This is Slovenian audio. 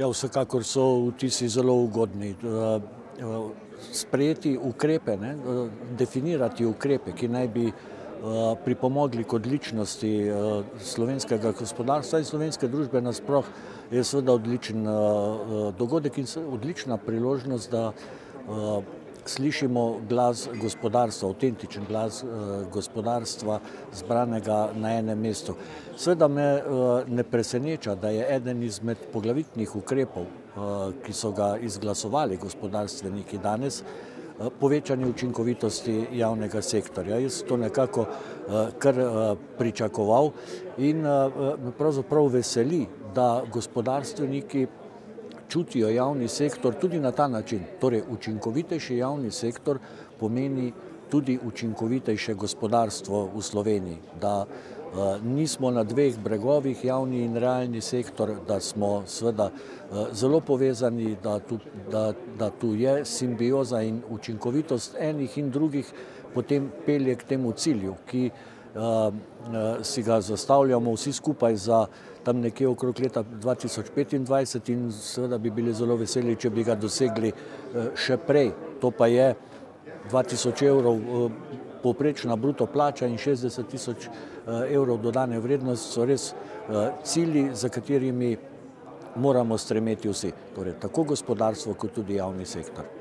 Ja, vsekakor so vtisi zelo ugodni. Sprejeti ukrepe, definirati ukrepe, ki naj bi pripomogli k odličnosti slovenskega gospodarstva in slovenske družbe nasploh, je seveda odličen dogodek in odlična priložnost, da slišimo glas gospodarstva, avtentičen glas gospodarstva, zbranega na enem mestu. Seveda me ne preseneča, da je eden izmed poglavitnih ukrepov, ki so ga izglasovali gospodarstveniki danes, povečanje učinkovitosti javnega sektorja. Jaz to nekako kar pričakoval in me pravzaprav veseli, da gospodarstveniki čutijo javni sektor tudi na ta način. Torej, učinkovitejši javni sektor pomeni tudi učinkovitejše gospodarstvo v Sloveniji, da nismo na dveh bregovih, javni in realni sektor, da smo seveda zelo povezani, da tu je simbioza in učinkovitost enih in drugih potem pelje k temu cilju, ki si ga zastavljamo vsi skupaj za tam nekje okrog leta 2025 in seveda bi bili zelo veseli, če bi ga dosegli še prej. To pa je 2000 evrov povprečna bruto plača in 60 tisoč evrov dodane vrednosti so res cilji, za katerimi moramo stremeti vsi, torej tako gospodarstvo kot tudi javni sektor.